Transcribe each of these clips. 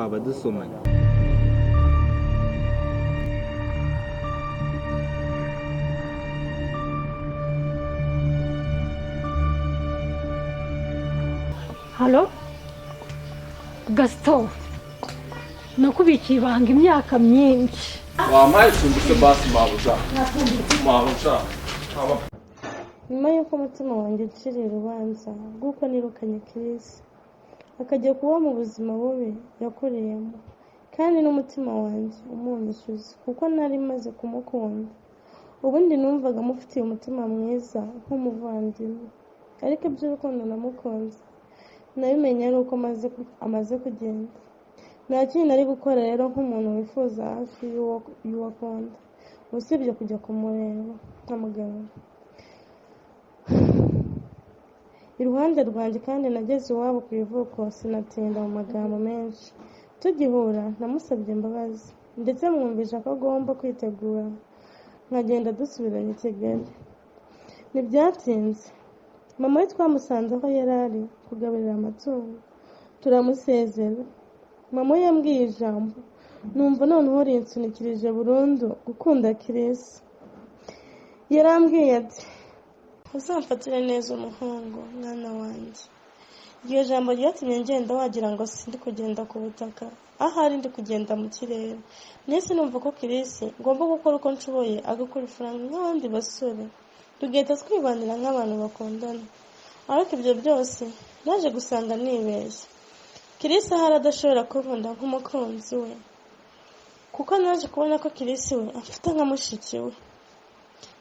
twaba dusomanye. Halo Gaston, nakubikiye ibanga imyaka myinshi. Wampaye icumbitse basi mabuja. Nyuma y'uko umutima wanjye uciriye urubanza rw'uko nirukanye Chris akajya kuba mu buzima bubi yakuriyemo, kandi n'umutima wanjye umunyishyuza kuko nari maze kumukunda. Ubundi numvaga mufitiye umutima mwiza nk'umuvandimwe, ariko iby'urukundo namukunze nabimenye ari uko amaze kugenda. Nta kintu nari gukora rero nk'umuntu wifuza hafi y'uwo akunda usibye kujya kumureba nkamugana iruhande rwanjye, kandi nageze iwabo ku ivuko sinatinda mu magambo menshi. Tugihura namusabye imbabazi ndetse mwumvisha ko agomba kwitegura nkagenda dusubiranye i Kigali. Ntibyatinze mama we twamusanze aho yari ari kugaburira amatungo, turamusezera. Mama we yambwiye ijambo numva noneho rinsunikirije burundu gukunda Chris. Yarambwiye ati uzamfatire neza umuhungu mwana wanjye. Iryo jambo ryatumye ngenda wagira ngo sindi kugenda ku butaka, ahari ndi kugenda mu kirere. Nese numva ko Chris ngomba gukora uko nshoboye agakora ifaranga nk'abandi basore, tugahita twibanira nk'abantu bakundana. Ariko ibyo byose naje gusanga nibeshye. Chris ahari adashobora kunkunda nk'umukunzi we, kuko naje kubona ko Chris we afite nka mushiki we.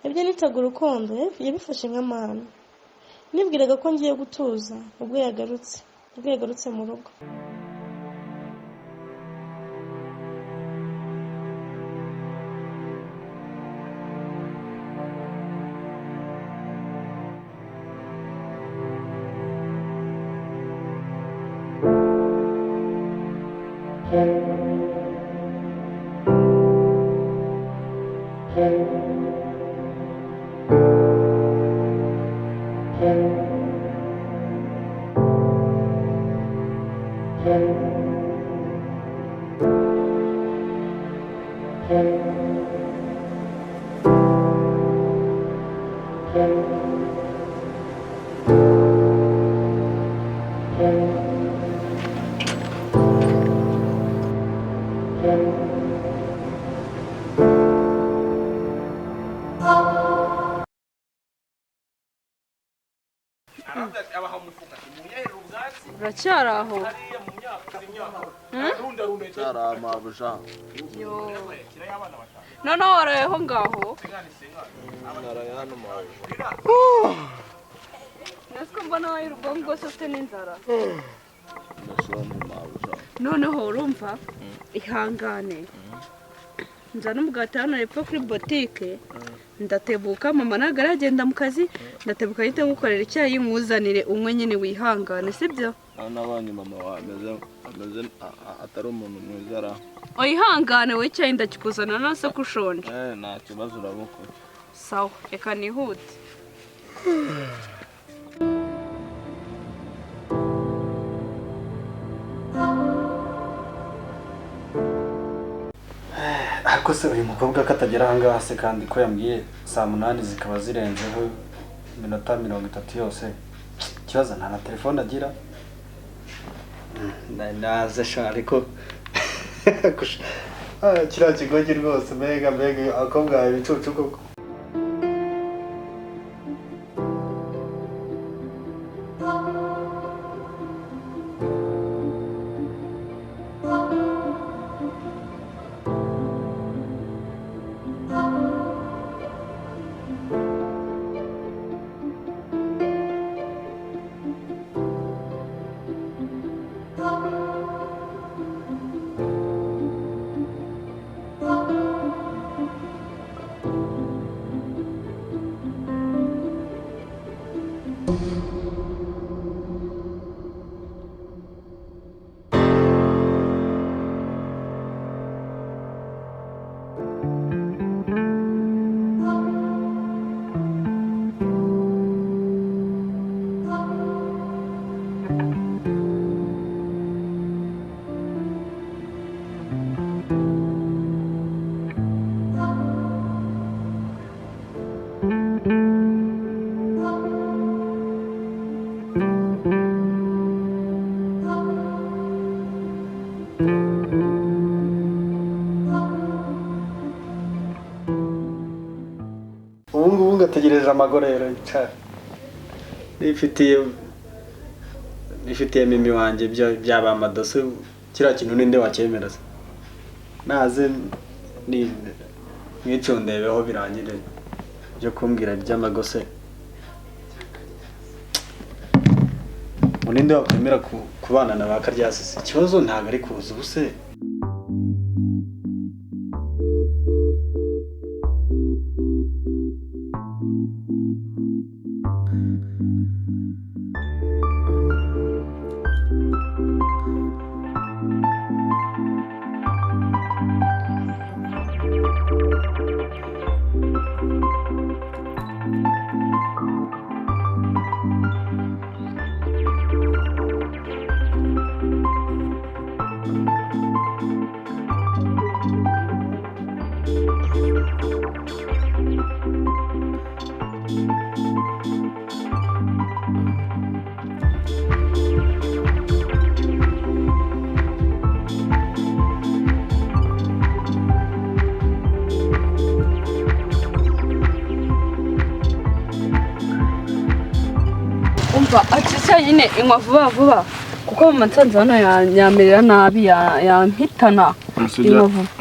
Ibyo nitaga urukundo yabifashe nk'amahano. Nibwiraga ko ngiye gutuza ubwo yagarutse mu rugo. Uracyari aho? Mabuja. Yo. Noneho warayeho ngaho? Narayano mabuja. Nasiko mbona wayirugongo rwose ufite n'inzara. Ndashonje mabuja. Noneho urumva ihangane. Nzana umugati hano hepfo kuri botike, ndatebuka mama ntabwo aragenda mu kazi, ndatebuka ahita ngukorera icyayi nkuzanire umwe nyine wihangane, sibyo? Nabonye mama wa ameze atari umuntu mwiza ara. Oyihangane we icyayi ndakikuzana nase ko ushonje. Nta kibazo urabukora. Sawa, reka nihute. Ariko se uyu mukobwa ko atagera ahangaha se, kandi ko yambwiye saa 8 zikaba zirenzeho iminota 30 yose. Ikibazo nta na telefone agira. Naze sha ariko kiriya kigogi rwose mbega akobwa ibicucu koko. ntegereje amagorero cyane nifitiye mimi wanjye byaba amadoso kiriya kintu ninde wacyemera se naze ni mwicundebeho birangire byo kumbwira iby'amagose muninde wakwemera kubana na bakaryasise ikibazo ntabwo ari kuza ubuse Acisha nyine inywa vuba vuba kuko mama nsanze hano yamerera nabi yampitana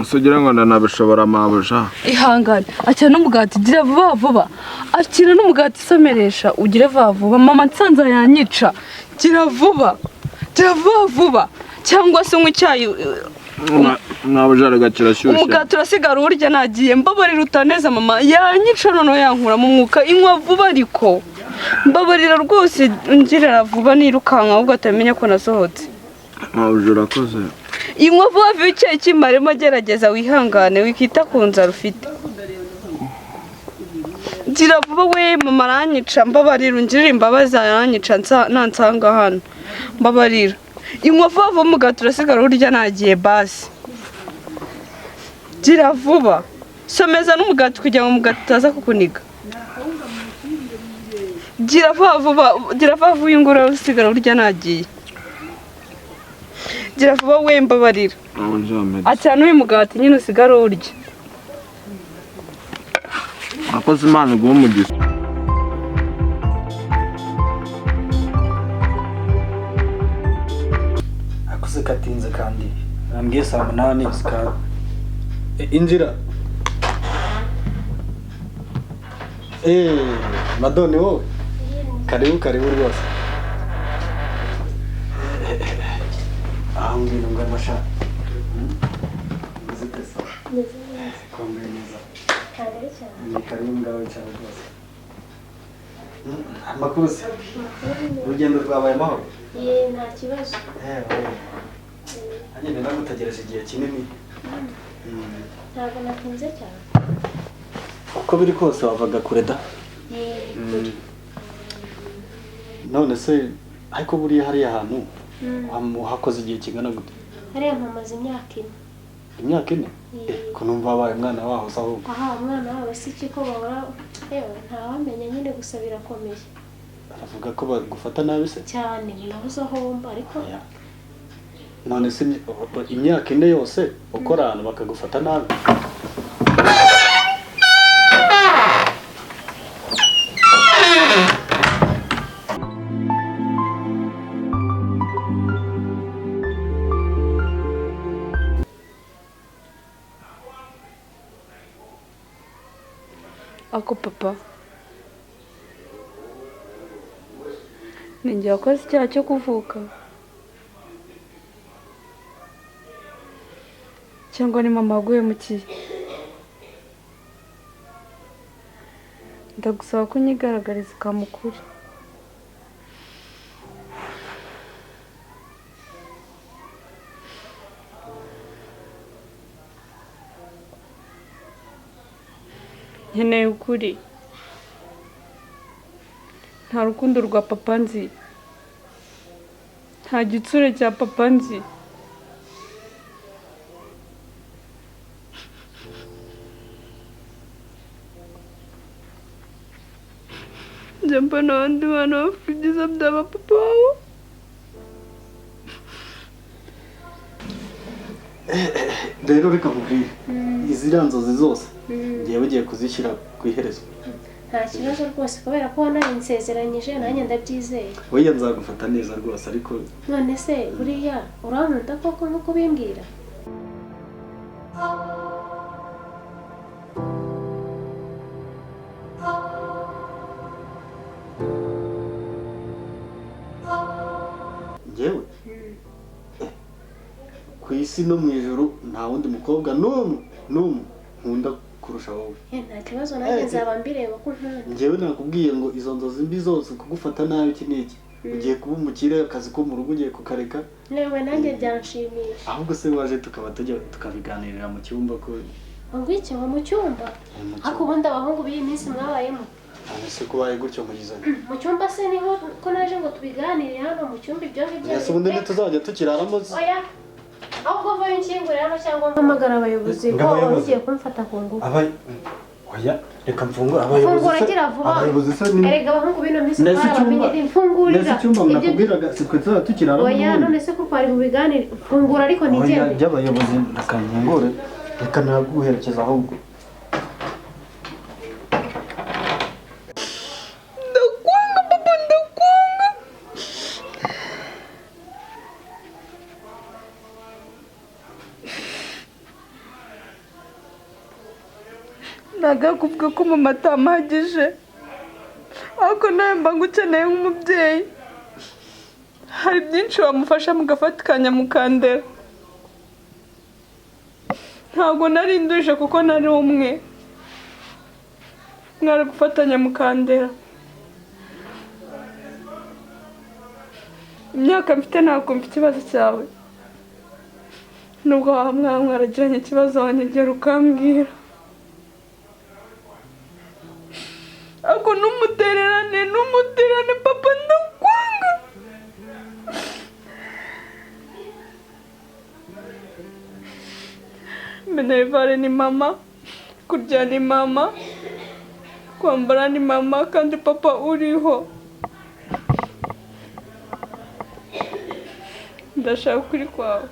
usugira ngo ndanabishobora mabuja ihangane akira n'umugati gira vuba vuba akira n'umugati isomeresha ugire vuba vuba mama nsanze yanyica gira vuba vuba cyangwa se unywa icyayi mabuja ragakira shyushye umugati urasigara urya nagiye mbabarira utaneza mama yanyica noneho yankura mu mwuka inywa vuba ariko mbabarira rwose ngirira vuba nirukanka ahubwo atamenya ko nasohotse mabuja urakoze inywa vuba vuba icyayi kimaremo gerageza wihangane wikita ku nzara ufite gira vuba we mama aranyica mbabarira ungirira imbabazi aranyica nansanga hano mbabarira inywa vuba vuba umugati urasigara urya nagiye basi gira vuba someza n'umugati kugira ngo umugati utaza kukuniga gira vuba vuba uyungura usigara urya nagiye gira vuba we mbabarira acana uyu mugati nyine usigara urya akoze imana iguha umugisha akoze katinze kandi nambwiye saa 8 zika injira madone wowe karibu rwose aho ngwino ngo amasha kwambaye neza karibu ngawe cyane rwose amakuru se urugendo rwabaye amahoro nta kibazo hanyine nagutegereje igihe kinini ntabwo nakunze cyane uko biri kose wavaga kure da none se ariko buriya hariya hantu hakoze igihe kingana gute hariya mpamaze imyaka ine ko numva wabaye umwana waho se ahubwo umwana wawe si iki ko bahora ntawamenya nyine gusa birakomeye baravuga ko bagufata nabi se cyane nabuze aho wumva ariko none se imyaka ine yose ukora ahantu bakagufata nabi ako papa ninjye wakoze icyaha cyo kuvuka cyangwa ni mama waguhemukiye ndagusaba ko unyigaragariza ukamukura nkeneye ukuri nta rukundo rwa papa nzi nta gitsure cya papa nzi njya mbona abandi bana bafite ibyiza byaba papa wabo rero reka nkubwire iziriya nzozi zose ngiye bugiye kuzishyira ku iherezo nta kibazo rwose kubera ko wanayinsezeranyije nanjye ndabyizeye. Oya nzagufata neza rwose ariko none se buriya urankunda koko nkuko bimbwira? njyewe ku isi no mu ijoro nta wundi mukobwa n'umwe nkunda kurusha wowe. Nta kibazo nanjye nzaba mbireba ko nkunda. njyewe nakubwiye ngo izo nzozi mbi zose kugufata nabi iki n'iki ugiye kuba umukire, akazi ko mu rugo ugiye kukareka. Newe nanjye byanshimisha. ahubwo se waje tukaba tujya tukabiganirira mu cyumba ko ngo iki mu cyumba ariko ubundi abahungu b'iyi minsi mwabayemo ese kubaye gutyo mugizanye mu cyumba se niho ko naje ngo tubiganire hano mu cyumba ibyo ngibyo. ese ubundi ntituzajya tukiraramo. Oya ahubwo vayo nkingure hano cyangwa mpamagara abayobozi ko ugiye kumfata ku ngufu. Oya reka mfungure abayobozi. Fungura gira vuba. Abayobozi se ni erega abahungu bino minsi barabamenye mfungurira. Nese cyumba nakubwiraga sitwe tuzajya tukiraramo. Oya none se ko twari bubiganire fungura ariko nigende. Oya by'abayobozi nakangure reka naguherekeza ahubwo. Ndakwanga papa, ndakwanga. Nagakuvuga ko mama atampagije ariko nawe mba ngukeneye nk'umubyeyi. Hari byinshi wamufasha mugafatikanya mukandera. Ntabwo nari nduje kuko nari umwe. Mwari gufatanya mukandera. Imyaka mfite ntabwo mfite ikibazo cyawe. Nubwo waba mwaragiranye ikibazo wanyegera ukambwira. Ako numutererane papa, ndakwanga. Minervare ni mama, kurya ni mama, kwambara ni mama, kandi papa uriho. Ndashaka ukuri kwawe.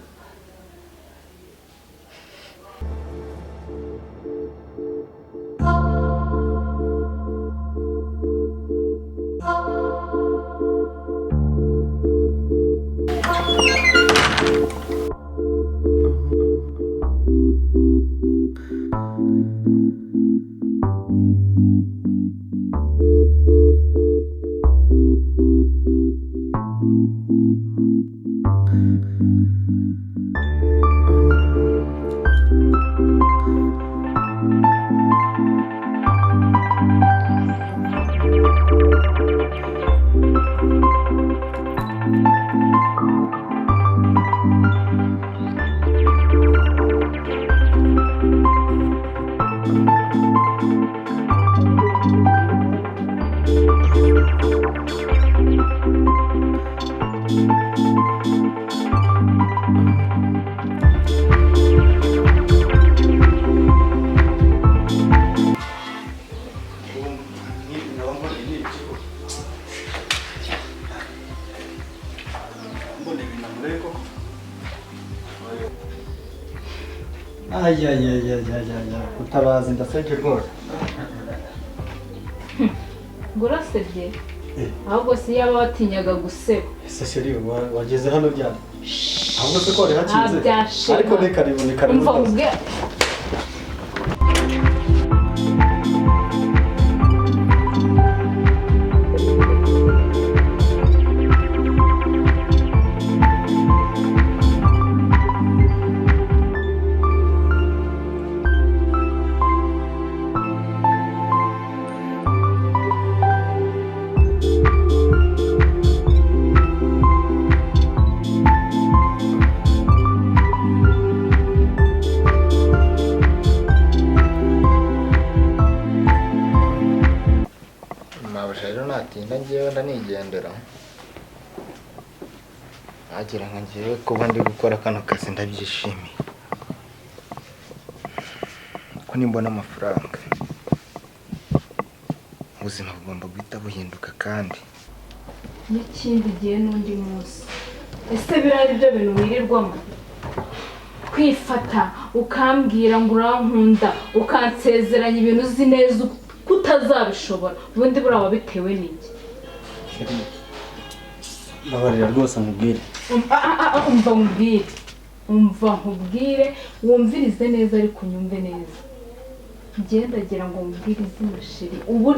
Utabazi ndaseke rwose. Ngurasebye ahubwo si yaba watinyaga guseba. Ese sheri wageze hano ryari? Ahubwo se ko hakinze. Ariko reka riboneka rero. Umva ubwe natinda ngewe ndanigendera agira nka ngewe kuba ndi gukora kano kazi ndabyishimiye ko nimbona amafaranga ubuzima bugomba guhita buhinduka kandi n'ikindi gihe n'undi munsi. Ese birari byo bintu wirirwamo kwifata ukambwira ngo urankunda ukansezeranya ibintu uzi neza utazabishobora ubundi buriya wabitewe n'iki? Babarira rwose nkubwire. Umva nkubwire wumvirize neza ariko unyumve neza. Ndagira ngo mbwire izina sheri ubu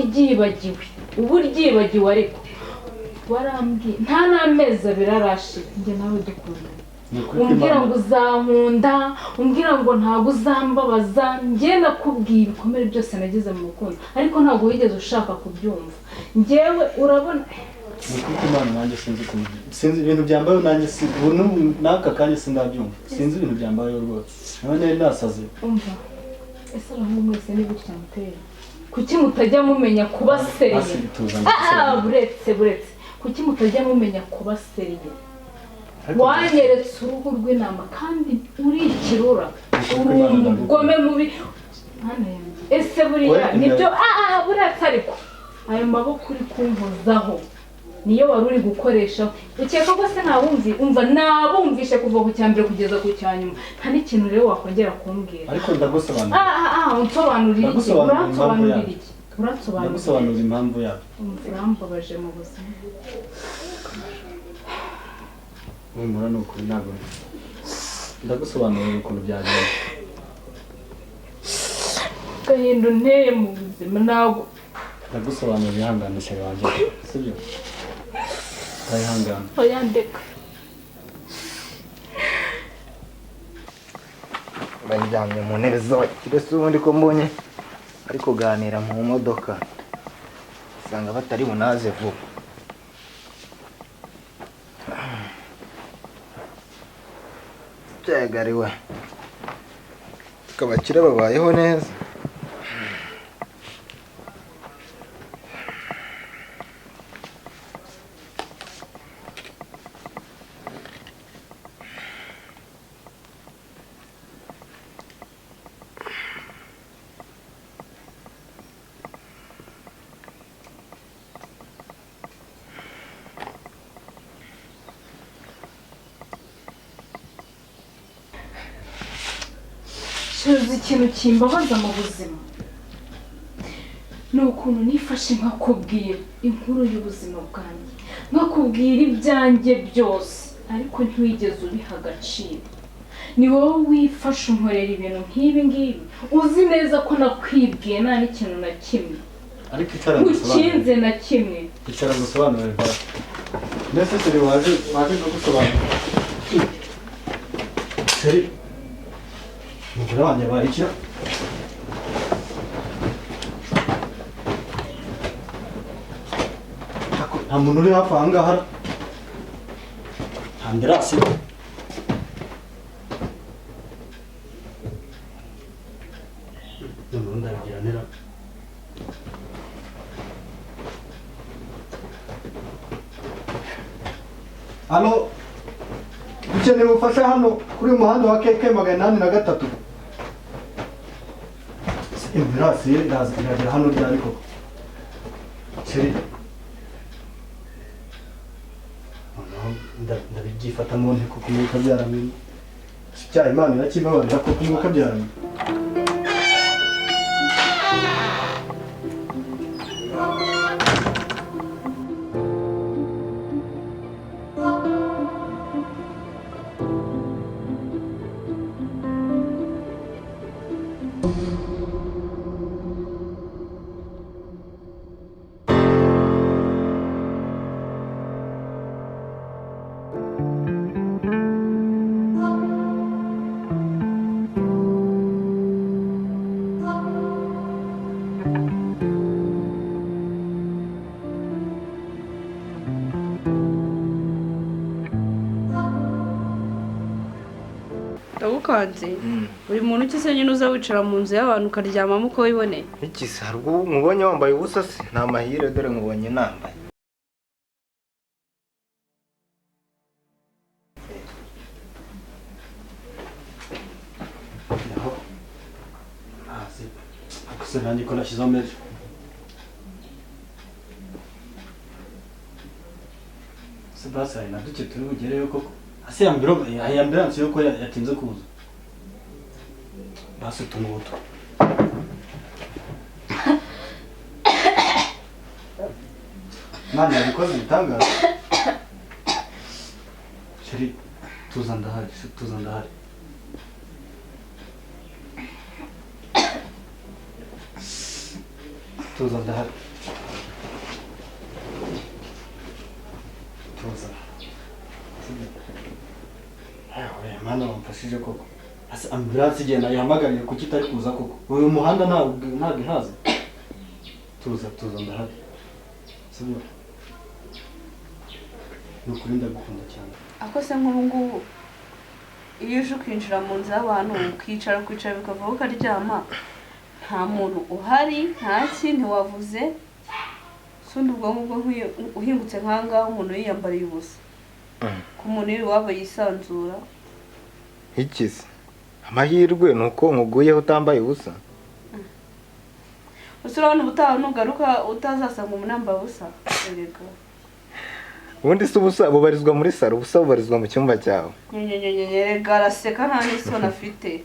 ryibagiwe ariko warambwiye nta n'amezi abiri arashira njye nawe dukundana. Umbwira ngo uzankunda, umbwira ngo ntabwo uzambabaza, njye nakubwiye ibikomere byose nagize mu rukundo ariko ntabwo wigeze ushaka kubyumva. Njyewe urabona nuko Imana nanjye sinzi ibintu byambaye nanjye n'aka kanya sindabyumva. Sinzi ibintu byambaye rwose. None nasaze. Umva ese abahungu mwese ni gutya muteye? Kuki mutajya mumenya kuba seriye? Buretse kuki mutajya mumenya kuba seriye? Wanyeretse uruhu rw'intama kandi uri ikirura, uri umugome mubi. Ese buriya nibyo buretse ariko ayo maboko uri kumvuzaho niyo wari uri gukoresha. Ukeka ko se nabumvishe kuva ku cyambere kugeza ku cyanyuma. Nta n'ikintu rero wakongera kumbwira. Ariko ndagusobanurira. Unsobanurira iki? Ndagusobanurira impamvu yabyo. Urambabaje mu buzima. Umura nuko ntabwo. Ndagusobanurira ukuntu byagenze. Gahinda unteye mu buzima ntabwo. Ndagusobanurira ihanganisha wanjye. Sibyo? Ayihangana. Oya ndeka. Bajyamye mu ntebe z'abakire se ubundi ko mbonye ari kuganira mu modoka usanga batari bunaze vuba. Byagariwe abakire babayeho neza. Uzi ikintu kimbabaza mu buzima ni ukuntu nifashe nkakubwira inkuru y'ubuzima bwanjye, nkakubwira ibyanjye byose ariko ntiwigeze ubiha agaciro. Ni wowe wifashe unkorera ibintu nk'ibi ngibi uzi neza ko nakwibwiye nta n'ikintu na kimwe ukinze na kimwe. Icara gusobanurira basi. Mbese turi waje no gusobanura. Seri umugore wanjye barikira. Nta muntu uri hafi aha ngaha. Nta nderasi. Noneho ndabigiranira. Halo, ukeneye ubufasha hano kuri uyu muhanda wa KK 803. Imirasi iragera hano ryari koko? Seri. Ndabibyifata mu nteko kumwuka byaramenye. Cya Imana irakibabarira ko kumwuka byaramenye. Ndagukanze buri muntu ukise nyine uza wicara mu nzu y'abantu ukaryamamo uko wiboneye. Iki se hari ubwo mubonye wambaye ubusa se? Nta mahire dore mubonye nambaye. Akuse nanjye ko nashyizeho mejo. Sebasa na duke turi bugereyo koko. Ase ambulance yuko yatinze kuza. Basi tumuto. Imana yabikoze ibitangaza. Sheri, tuza ndahari. Mana wamfashije koko. Asa ambulance igihe nayihamagariye kuki itari kuza koko. Uyu muhanda ntabwo ihaze. Tuza ndahari. Sibyo. Nukuri ndagukunda cyane. Ako se nk'ubu ngubu iyo uje ukinjira mu nzu y'abantu ukicara bikavaho ukaryama nta muntu uhari nta kintu wavuze sundi ubwo ngubwo uhingutse nk'ahangaha umuntu yiyambariye ubusa ku muntu w'iwabo yisanzura. Ikize amahirwe ni uko nkuguyeho utambaye ubusa. Urabona ubutaha nugaruka utazasanga umuntu yambaye ubusa. Ubundi se ubusa bubarizwa muri saro, ubusa bubarizwa mu cyumba cyawe. Rega araseka nta n'isoni afite.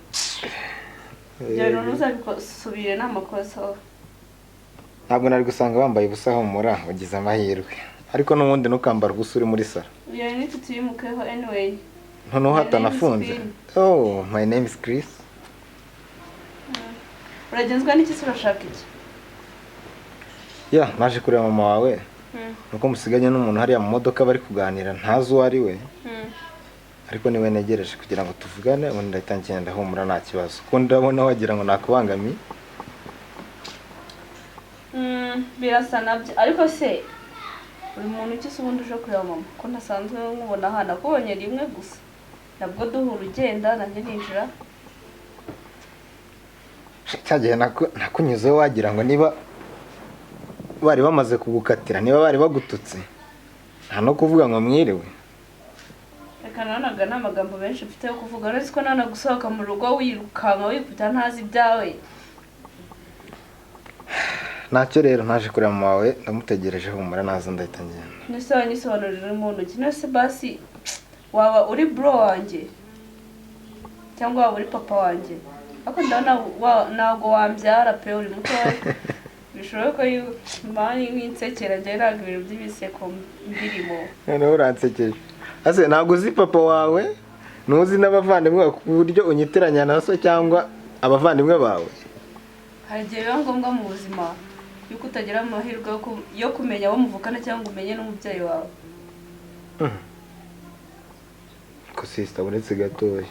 Rero ntuzabisubire n'amakosa. Ntabwo nari gusanga bambaye ubusa humura ugize amahirwe. Ariko n'ubundi ntukambara ubusa uri muri saro. Iyo ni tutimukeho anyway. Noneho hatanafunze. Oh, my name is Chris. Uragenzwa n'iki se urashaka iki? Ya, naje kureba mama wawe. Nuko musiganye n'umuntu hariya mu modoka bari kuganira ntazi uwo ari we. Ariko niwe negereje kugira ngo tuvugane ubundi ndahita ngenda humura nta kibazo. Ko ndabona wagira ngo nakubangamiye. Birasa nabyo ariko se buri muntu ukise ubundi uje kureba mama ko nasanzwe nkubona hano akubonye rimwe gusa nabwo duhura ugenda nanjye ninjira. Cyagiye nakunyuzeho wagira ngo niba bari bamaze kugukatira niba bari bagututse nta no kuvuga ngo mwiriwe. Reka nanaga n'amagambo menshi mfite yo kuvuga uretse ko nana gusohoka mu rugo wirukanka wikuta ntazi ibyawe. Ntacyo rero naje kureba mama wawe ndamutegereje humura naza ndahita ngenda. Nese wanyisobanurira umuntu ki nese basi waba uri bro wanjye cyangwa waba uri papa wanjye ako ndana ntabwo wambyara pe uri muto bishoboye ko mani nk'insekera njye ntabwo ibintu by'ibiseko mbirimo. Noneho uransekeje ase ntabwo uzi papa wawe ntuzi n'abavandimwe ku buryo unyitiranya na so cyangwa abavandimwe bawe. Hari igihe biba ngombwa mu buzima yuko utagira amahirwe yo kumenya abo muvukana cyangwa umenye n'umubyeyi wawe. Ko sister uretse gatoya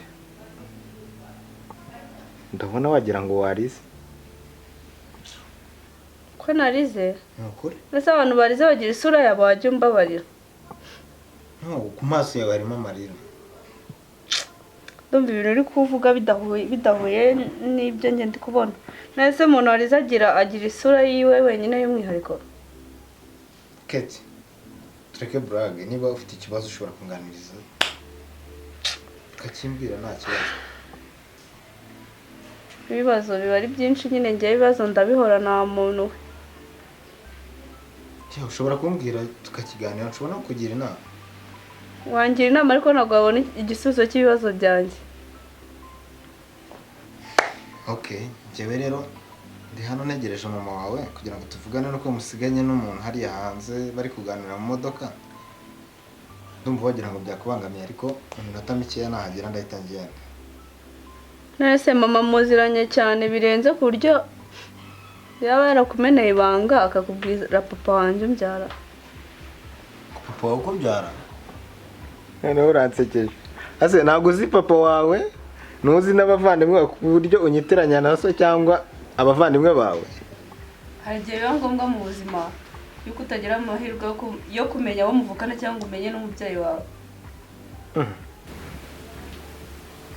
ndabona wagira ngo warize. Ko narize? Nukuri? Nese abantu barize bagira isura yabo wajya umbabarira. No, ku maso yawe harimo amarira. Ndumva ibintu uri kuvuga bidahuye n'ibyo njye ndi kubona. Nese umuntu warize agira isura yiwe wenyine y'umwihariko. Kate, tureke brage niba ufite ikibazo ushobora kunganiriza. Kakimbwira nta kibazo. Ibibazo biba ari byinshi nyine njye ibibazo ndabihora nta muntu we. Ushobora kumbwira tukakiganira nshobora no kugira inama. Wangira inama ariko ntabwo wabona igisubizo cy'ibibazo byanjye. Okay, njyewe rero ndi hano ntegereje mama wawe kugira ngo tuvugane nuko musiganye n'umuntu hariya hanze bari kuganira mu modoka. Ndumva wagira ngo byakubangamiye ariko mu minota mikeya nahagera ndahita ngenda. Nese mama muziranye cyane birenze ku buryo yaba yarakumeneye ibanga akakubwira papa wanjye umbyara. Papa wawe ukubyara? Noneho uransekeje. Ase ntabwo uzi papa wawe ntuzi n'abavandimwe ku buryo unyitiranya na so cyangwa abavandimwe bawe. Hari igihe biba ngombwa mu buzima yuko utagira amahirwe yo kumenya abo muvukana cyangwa umenye n'umubyeyi wawe.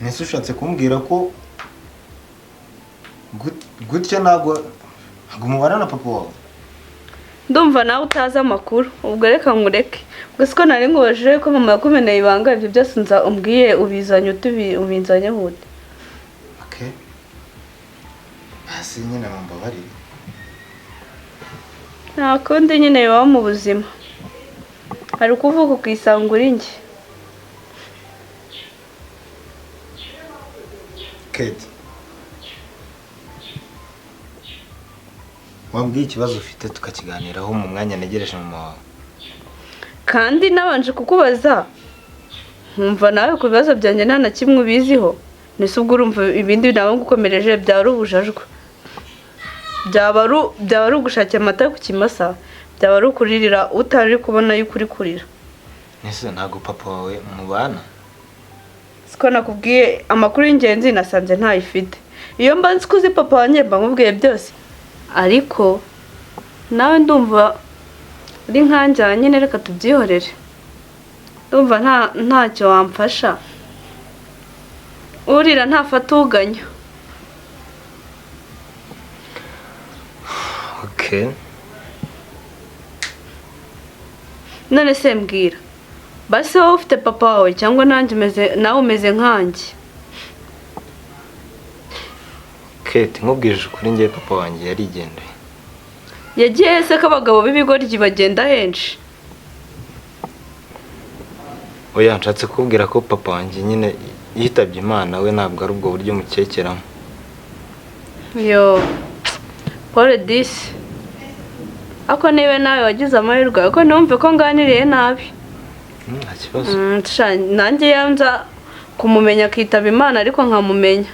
Nese ushatse kumbwira ko gutya ntabwo umubara na papa wawe? Ndumva nawe utazi amakuru ubwo reka nkureke. Gusa ko nari ngubajije ko mama yakumeneye ibanga ibyo byose nza umbwiye ubinzanye hute. Okay. Hasi nyine mumbabarire. Nta kundi nyine bibaho mu buzima. Hari ukuvuga ukisangura inge. Kate. Wambwiye ikibazo ufite tukakiganiraho mu mwanya negereje mama wawe. kandi nabanje kukubaza nkumva nawe ku bibazo byanjye nta na kimwe ubiziho nese ubwo urumva ibindi nawe ngukomereje byaba ari ubujajwa byaba ari ugushakira amata ku kimasa byaba ari ukuririra utari kubona yuko uri kurira. Nese ntago papa wawe mubana? Siko nakubwiye amakuru y'ingenzi nasanze ntayifite. Iyo mba nzi kuzi papa wanjye mba nkubwiye byose. Ariko nawe ndumva uri nkanjye nyine reka tubyihorere. Ndumva ntacyo wamfasha. Urira ntafata uganya. Okay. None se mbwira. Basi wowe ufite papa wawe cyangwa nawe umeze nkanjye? Kate, nkubwije kuri njye papa wanjye yarigendeye. Yagiye se ko abagabo b'ibigoryi bagenda henshi? Oya, nshatse kubwira ko papa wanjye nyine yitabye Imana, we ntabwo ari ubwo buryo mukekeramo. Yo, Paul disi. Ako niwe nawe wagize amahirwe, ako numve ko nganiriye nabi. Nta kibazo. Nanjye yanza kumumenya akitaba Imana ariko nkamumenya.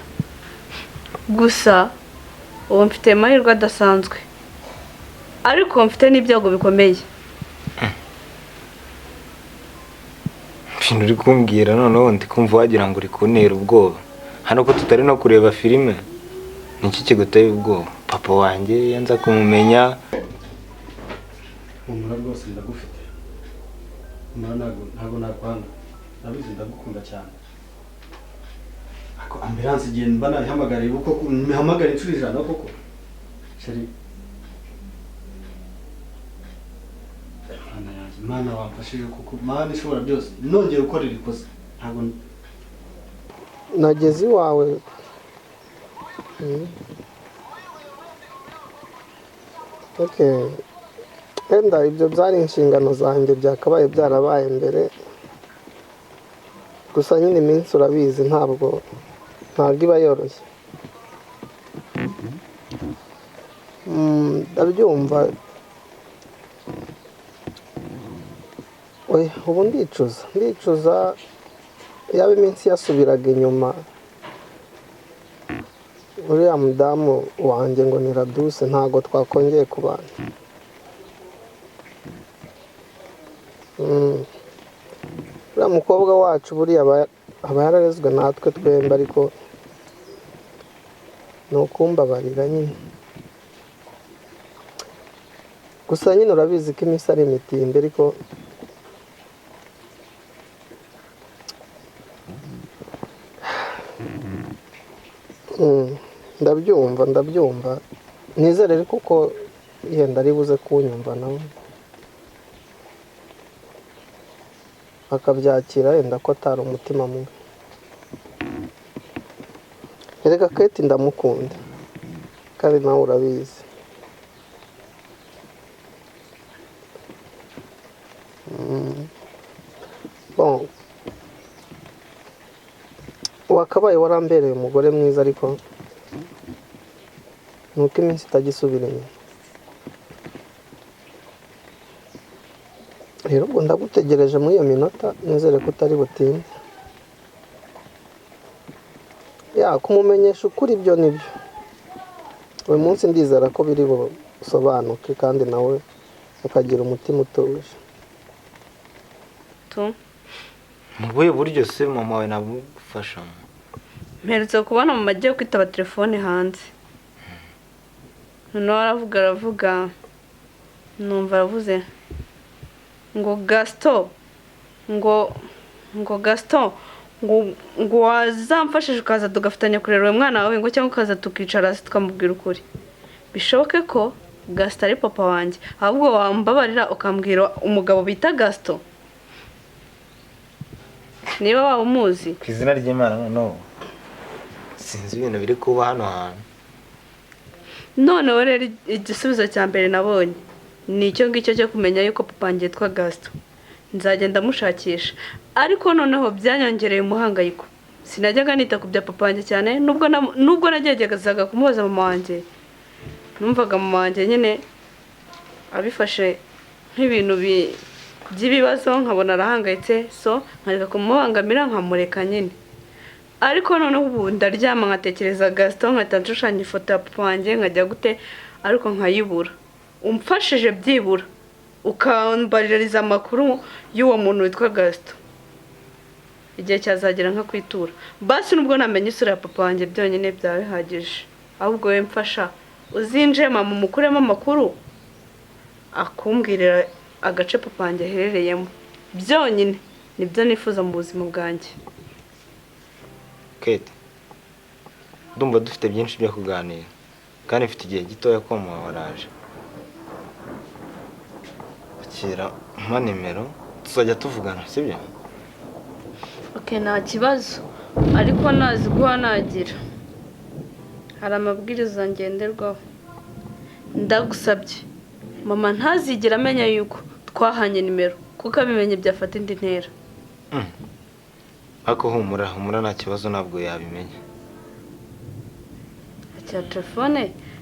Gusa uwo mfite amahirwe adasanzwe. Ariko mfite n'ibyago bikomeye. Ibintu uri kumbwira noneho ndi kumva wagira ngo uri kuntera ubwoba. Hano ko tutari no kureba filime. Niki kiguteye ubwoba? Papa wanjye yanza kumumenya. Umura rwose ndagufite. Ntabwo nakwanga. Nabizi ndagukunda cyane. Ako ambulance igihe mba nayihamagariye uko mihamagara inshuro ijana koko. Sheri. Mana wamfashije kuko Mana ishobora byose. Nongeye gukorera ikosa. Ntabwo nageze iwawe. Okay. Enda ibyo byari inshingano zanjye byakabaye byarabaye mbere. Gusa nyine iminsi urabizi ntabwo iba yoroshye. Ndabyumva. Oya, ubu ndicuza yaba iminsi yasubiraga inyuma. Uriya mudamu wanjye ngo ni Raduse ntago twakongeye kubana. Uriya mukobwa wacu buriya aba yararezwe natwe twembi ariko ni ukumbabarira nyine. Gusa nyine urabizi ko iminsi ari imitinde ariko ndabyumva nizere ariko ko yenda ari buze kunyumva nawe akabyakira yenda ko atari umutima mubi. Erega Kate ndamukunda kandi nawe urabizi. Bon, wakabaye warambereye umugore mwiza ariko nuko iminsi itagisubira inyuma. Rero ubwo ndagutegereje muri iyo minota nizere ko utari butinde. Kumumenyesha ukuri ibyo nibyo. Uyu munsi ndizera ko biri busobanuke kandi nawe ukagira umutima utuje. Mu buhe buryo se mama wawe nabufashamo? Mperutse kubona mu majye kwitaba telefone hanze. Noneho aravuga numva aravuze ngo Gaston ngo wazamfashije ukaza tugafatanya kurera uwo mwana wawe ngo cyangwa ukaza tukicara hasi tukamubwira ukuri. Bishoboke ko Gaston ari papa wanjye ahubwo wambabarira ukambwira umugabo bita Gaston niba waba umuzi. Ku izina ry'Imana no sinzi ibintu biri kuba hano hantu. Noneho rero igisubizo cya mbere nabonye ni icyo ngicyo cyo kumenya yuko papa wanjye yitwa Gaston. Nzagenda mushakisha ariko noneho byanyongereye umuhangayiko. Sinajyaga nita ku bya papa wanjye cyane nubwo nageragezaga kumubaza mama wanjye. Numvaga mama wanjye nyine abifashe nk'ibintu by'ibibazo nkabona arahangayitse so nkareka kumubangamira nkamureka nyine ariko noneho ubu ndaryama nkatekereza Gaston nkahita nshushanya ifoto ya papa wanjye nkajya gute ariko nkayibura umfashije byibura ukambaririza amakuru y'uwo muntu witwa Gaston igihe cyazagera nka kwitura basi nubwo namenye isura ya papa wanjye byonyine byaba bihagije ahubwo we mfasha uzinje mama umukuremo amakuru akumbwirira agace papa wanjye aherereyemo byonyine nibyo nifuza mu buzima bwanjye. Kate, ndumva dufite byinshi byo kuganira kandi mfite igihe gitoya ko mama waraje. Akira mpa nimero tuzajya tuvugana sibyo? Okay, nta kibazo ariko nazi guha nagira hari amabwiriza ngenderwaho ndagusabye mama ntazigera amenya yuko twahanye nimero kuko abimenye byafata indi ntera. Ako humura nta kibazo ntabwo yabimenya. Acya telefone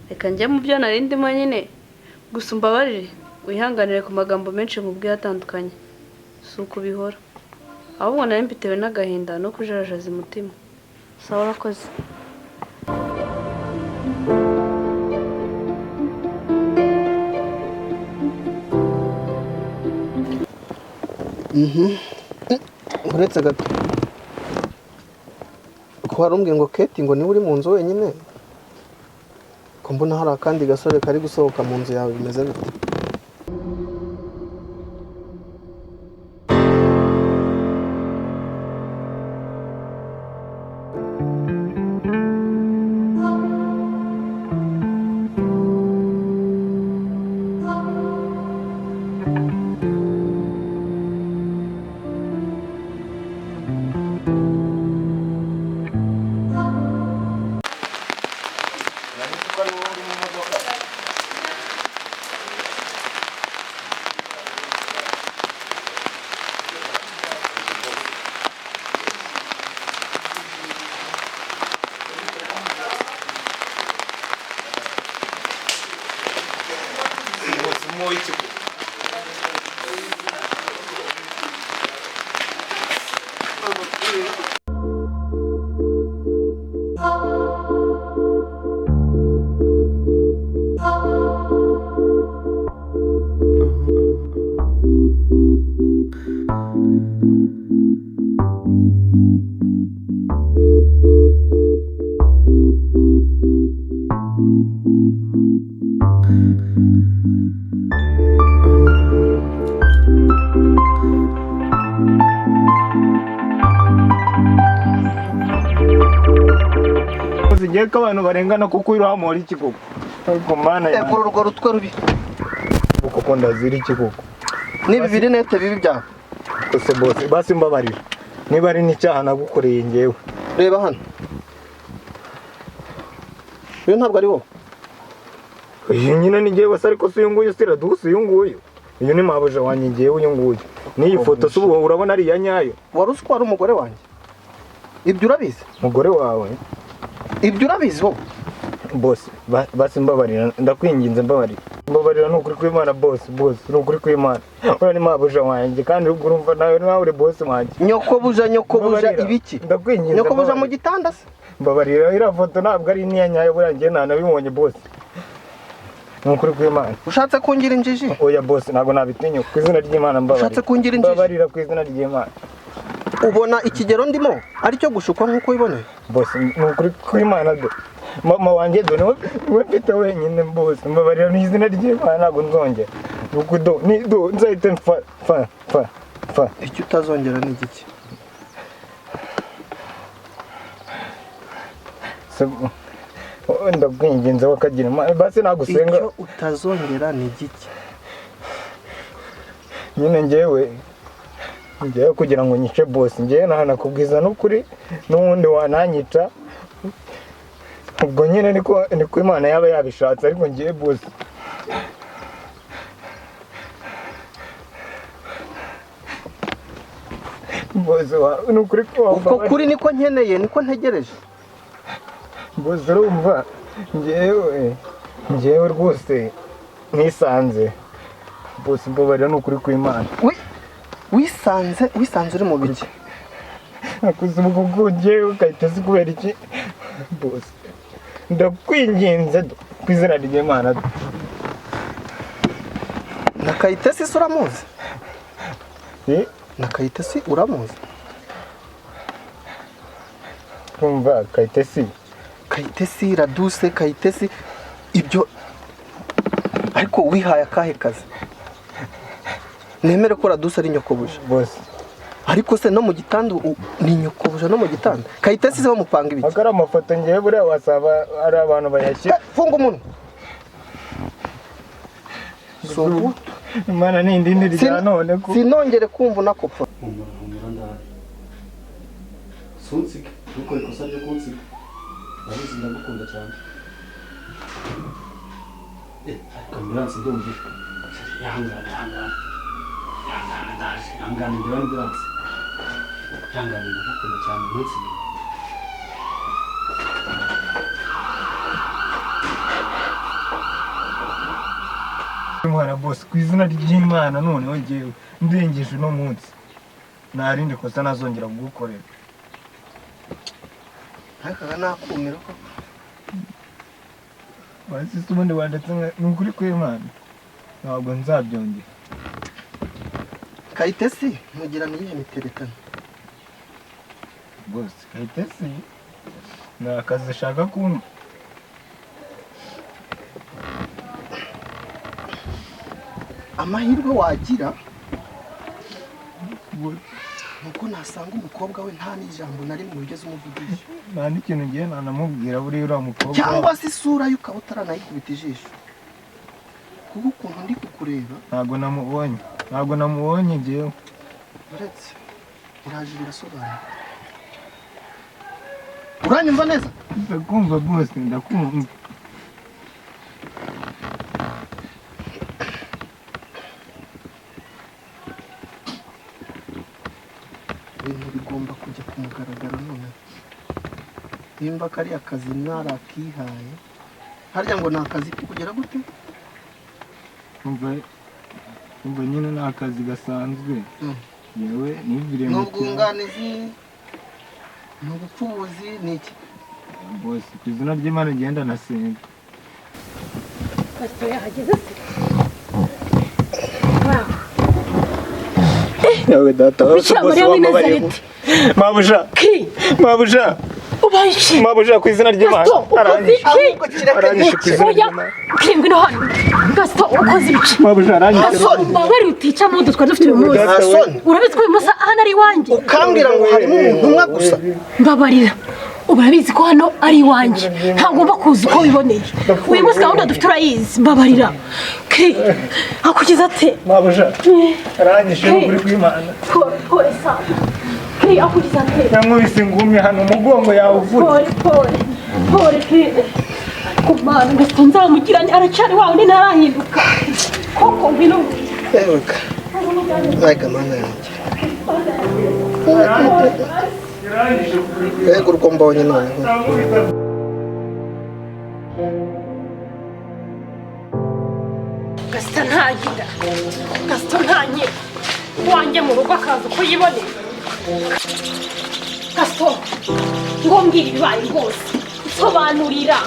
reka njye mu byo narindimo nyine gusa umbabarire wihanganire ku magambo menshi mubwiye atandukanye si uko bihora ahubwo nari mbitewe n'agahinda no kujarajaza umutima. Sawa urakoze. uretse gato ko warumbwiye ngo Kate ngo niwe uri mu nzu wenyine ko mbona hari akandi gasore kari gusohoka mu nzu yawe bimeze bite? Uzigiye ko abantu barengana kuko iri hamwe iki koko. Ariko mana ya. Ego rugo rutwe rubi. Kuko ndazira iki koko. Ni bibiri nete bibi byawe. Kose bose basi mbabarira. Niba ari n'icyaha nagukoreye ngewe. Reba hano. Uyu ntabwo ari wowe. Uyu nyine ni ngewe wase ariko uyu nguyu sira duhuse uyu nguyu. Uyu ni mabuja wanjye ngewe uyu nguyu. N'iyi foto se ubu urabona ari iya nyayo. Wari ari umugore wanjye. Ibyo urabizi? Umugore wawe. Ibyo urabizi wowe? Boss basi mbabarira ndakwinginze mbabarira n'ukuri kw'Imana boss n'ukuri kw'Imana. Ora ni mabuja wanjye kandi urumva nawe uri boss wanjye. Nyoko buja ibiki? Ndakwinginze. Nyoko buja mu gitanda se? Mbabarira ira foto ntabwo ari niya nyayo burangiye nabibonye boss. N'ukuri kw'Imana. Ushatse kungira injiji? Oya boss ntabwo nabitinyo ku izina ry'Imana mbabarira. Ushatse kungira injiji? Mbabarira ku izina ry'Imana. Ubona ikigero ndimo ari cyo gushukwa nkuko ubiboneye? Boss n'ukuri kw'Imana do. Mama wanjye do niwe mfite wenyine boss mbabarira n'izina ry'Imana ntabwo nzongera. Rukudo ni do nzahita fa. Icyo utazongera ni igiki? Ndakwinginze wakagira basi nagusenga. Icyo utazongera ni igiki? Nyine ngewe kugira ngo nyice boss ngewe nakubwiza n'ukuri n'ubundi wananyica ubwo nyine niko Imana yaba yabishatse ariko ngewe boss n'ukuri uko kuri niko nkeneye niko ntegereje. boss urumva ngewe rwose nisanze boss mbabarira n'ukuri kw'Imana. wisanze uri mu biki? nakuze ubwo ngewe Kayitesi kubera iki bose ndakwinginze ku izina ry'Imana na Kayitesi se uramuzi? Na Kayitesi uramuzi? kumva Kayitesi Raduse Kayitesi ibyo ariko wihaye akahe kazi? Nemere ko Raduse ari nyokobuja bose ariko se no mu gitanda ni nyokobuja no mu gitanda. Kayitesi se bamupanga ibiki? akara amafoto ngewe buriya wasaba ari abantu bayashyira. Funga umunwa. So Imana ni indindi rya none ko sinongere kumva nakopfa. humura ndahari sunsige ntukore ikosa ryo kunsiga ndabizi ndagukunda cyane ariko Ambulance ndumvira ihangane ndaje ihangane ndiwe Ambulance ihangane ndagukunda cyane ntunsige Imana boss ku izina ry'Imana none ngewe ndengeje no munsi narinde kosa nazongera kugukorera. Hakaga nakumira ko basi ubundi wandetse n'ukuri kw'Imana ntabwo nzabyongera. Kayitesi mugira niye miterekano Boss Kayitesi na akazi shaka kumva amahirwe wagira nuko nasanga umukobwa we nta n'ijambo nari mu bigeze umuvugisha. nta n'ikintu ngiye nanamubwira buriya uriya mukobwa cyangwa se isura ye ukaba utaranayikubita ijisho kuko ukuntu ndi kukureba ntabwo namubonye ngewe. uretse uraje birasobanura. Uranyumva neza? Ndakumva boss ndakumva. Ibintu bigomba kujya ku mugaragaro none. Nimba kari akazi mwarakihaye harya ngo ni akazi kugera gute? Umva nyine ni akazi gasanzwe yewe nivire mu n'ubwunganizi n'ubupfubuzi n'iki boss ku izina ry'Imana genda nasenga. Pastor yahageze se? Yawe data Bikira Mariya w'i Nazareti. Mabuja Ubayishi. Mabuja ku izina ry'Imana aranyishe ku izina ry'Imana. Kimbwe no hano. Gaston ukoze ibiki? Mabuja aranyishe. Bari utica mu dutwa dufite uyu munsi. Urabizi ko uyu munsi hano ari iwanjye. Ukambwira ngo harimo umuntu umwe gusa. Mbabarira. Urabizi ko hano ari iwanjye. Ntagomba kuza uko biboneye. Uyu munsi gahunda dufite urayizi. Mbabarira. Akukiza ate? Mabuja aranyishe kuri kw'Imana. Pole sana. Akukiza ate? Yankubise ingumi hano umugongo yawe uvutse. Pole kumana Gaston nzamugiranye aracyari wawe ni ntarahinduka. Koko ngwino. Ebuka. Like mana yanjye. Ego uko mbonye none. Gaston ntagira. Gaston ntanye. Wanjye mu rugo akaza uko yiboneye. Gaston ngombwira ibibaye rwose. Sobanurira.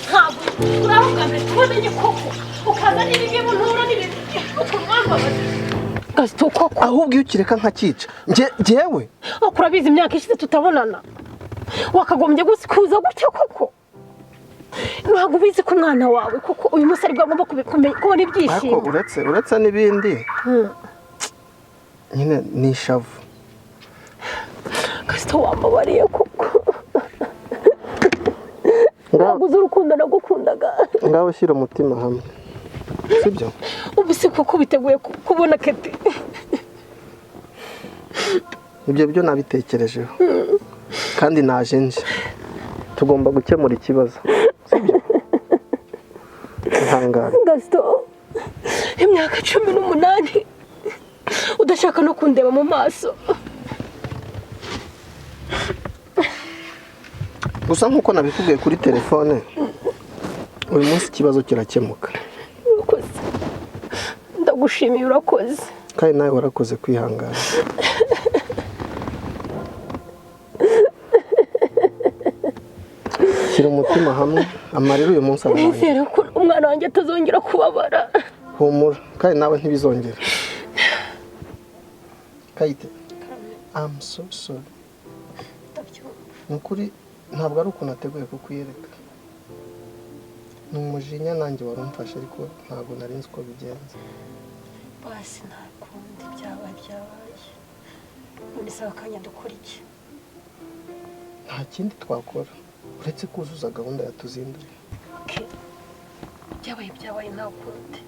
Ntabwo urabugana tubonye koko. Ukaza n'ibintu ntura n'ibintu. Gaston koko ahubwo iyo ukireka nkakica njyewe akurabiza imyaka ishize tutabonana wakagombye kuza gutya koko ntabwo ubizi ko umwana wawe kuko uyu munsi aribwo agomba kubona ibyishimo ariko uretse n'ibindi nyine ni ishavu. Gaston wambabariye koko ntabwo uzi urukundo nagukundaga ngaho shyira umutima hamwe sibyo ubu si kuko biteguye kubona Keti ibyo byo nabitekerejeho kandi naje nje tugomba gukemura ikibazo sibyo ihangane Gaston imyaka 18 udashaka no kundeba mu maso gusa nkuko nabikubwiye kuri telefone uyu munsi ikibazo kirakemuka. ndagushimiye urakoze kandi nawe warakoze kwihangana. Shyira umutima hamwe, amarira uyu munsi ararangiye. nizere ko umwana wanjye atazongera kubabara. Humura kandi nawe ntibizongera. Kayite, I'm so sorry. Nukuri ntabwo ari ukuntu nateguye kukwiyereka. Ni umujinya nanjye wari umfashe ariko ntabwo nari nzi uko bigenza. Basi nta kundi byabaye. None se akanya dukora iki? Nta kindi twakora uretse kuzuza gahunda yatuzinduye. Okay. Byabaye nta kundi.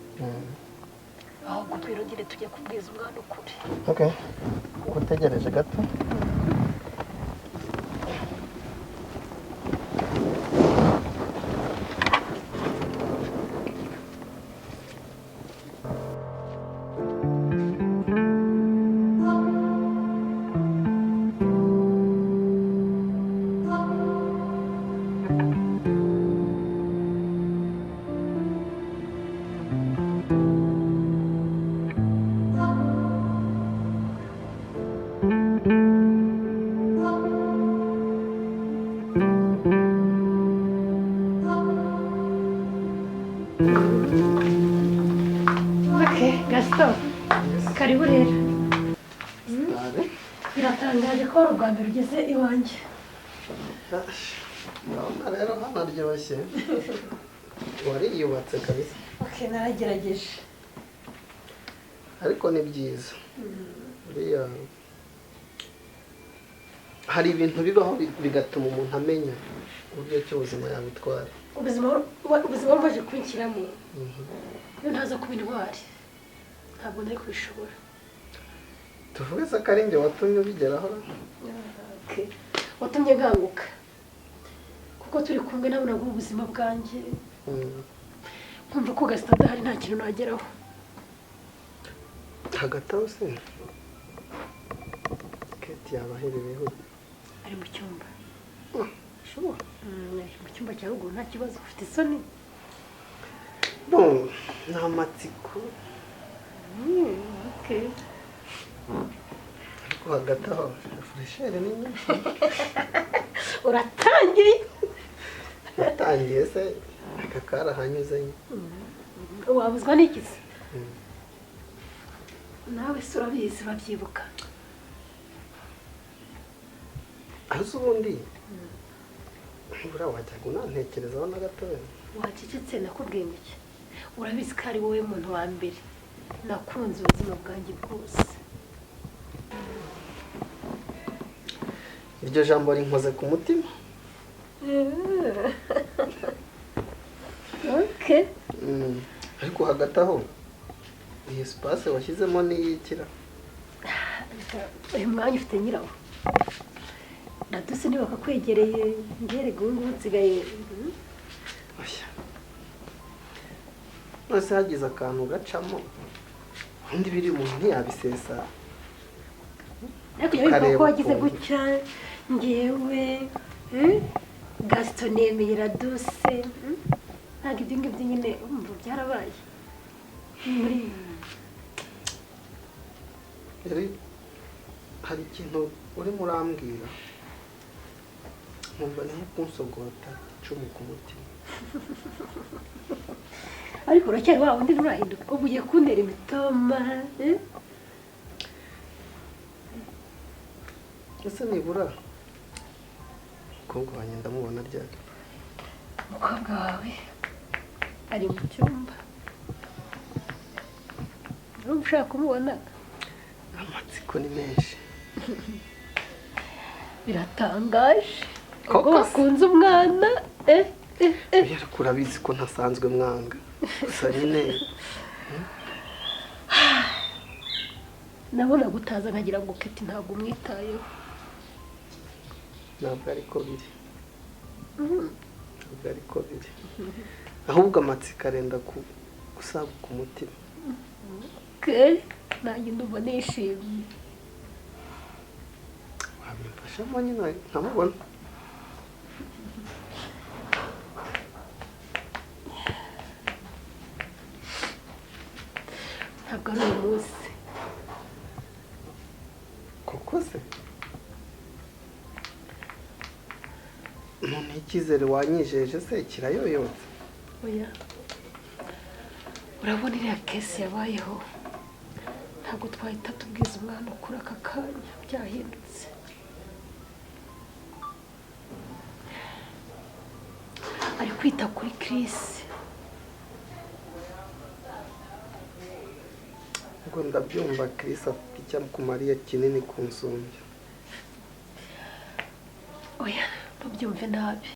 Ahubwo twirongere tujya kubwiza umwana ukuri. Okay. Utegereje gato. Gaston, karibu rero. Biratangaje ko ari ubwa mbere ugeze iwanjye. Urabona rero hano aryoshye. Wariyubatse kabisa. Okay, naragerageje. Ariko ni byiza. Buriya hari ibintu bibaho bigatuma umuntu amenya uburyo cy'ubuzima yabutwara. Ubuzima bumaze kwinshyiramo. Iyo ntaza kuba intwari ntabwo nari kubishobora. Tuvuge se ko ari njye watumye ubigeraho. Okay. Watumye nganguka kuko turi kumwe nawe nabwo ubuzima bwanjye. Kumva ko Gaston adahari nta kintu nageraho. Hagati aho se Kate yaba aherereyeho? Ari mu cyumba. Sure. Mu cyumba cya ruguru nta kibazo. Ufite isoni? No, nta matsiko. Okay. Ariko hagati aho freshere ni nyinshi. Uratangiye? Natangiye se aka karahanyuzanye. Wabuzwa n'iki se? Nawe se urabizi babyibuka. Aho ubundi buriya wajyaga unantekerezaho na gatoya. Wacecetse nakubwiye ngo iki? Urabizi ko ari wowe muntu wa mbere nakunze ubuzima bwanjye bwose. Iryo jambo rinkoze ku mutima. Okay. Ariko hagati aho iyi espace washyizemo n'iyikira. Uyu mwanya ufite nyirawo. Natuse niba kakwegereye ngerega ubu ngubu nsigaye. Oya. Nose hagize akantu gacamo. Undi biri umuntu ntiyabisesa. Ariko yabivuga ko wagize gutya ngewe Gaston nemeye Raduse. Ntabwo ibyo ngibyo nyine umva byarabaye. Muri hari ikintu urimo urambwira nkumva ni nk'ukunsogota icumu ku mutima. ariko uracyari wa wundi nturahinduka ubu ugiye kuntera imitoma. Ese nibura umukobwa wanjye ndamubona ryari? Umukobwa wawe ari mu cyumba. Urumva ushaka kumubona? Amatsiko ni menshi. Biratangaje ko wakunze umwana. Ariko urabizi ko ntasanzwe mwanga. Gusa nyine nabona gutaza nkagira ngo Keti ntabwo umwitayeho. ntabwo ariko biri. Ntabwo ariko biri. Ahubwo amatsiko arenda gusaguka umutima. Nanjye ndumva nishimye. Wabimfashamo nyine nkamubona. Ntabwo ari uyu munsi se none icyizere wanyijeje se kirayoyotse? oya urabona iriya kesi yabayeho ntabwo twahita tubwiza umwana ukuri aka kanya byahindutse. ari kwita kuri Chris. ngo ndabyumva Chris afite icyo kumariye kinini kunsumbya. oya ntubyumve nabi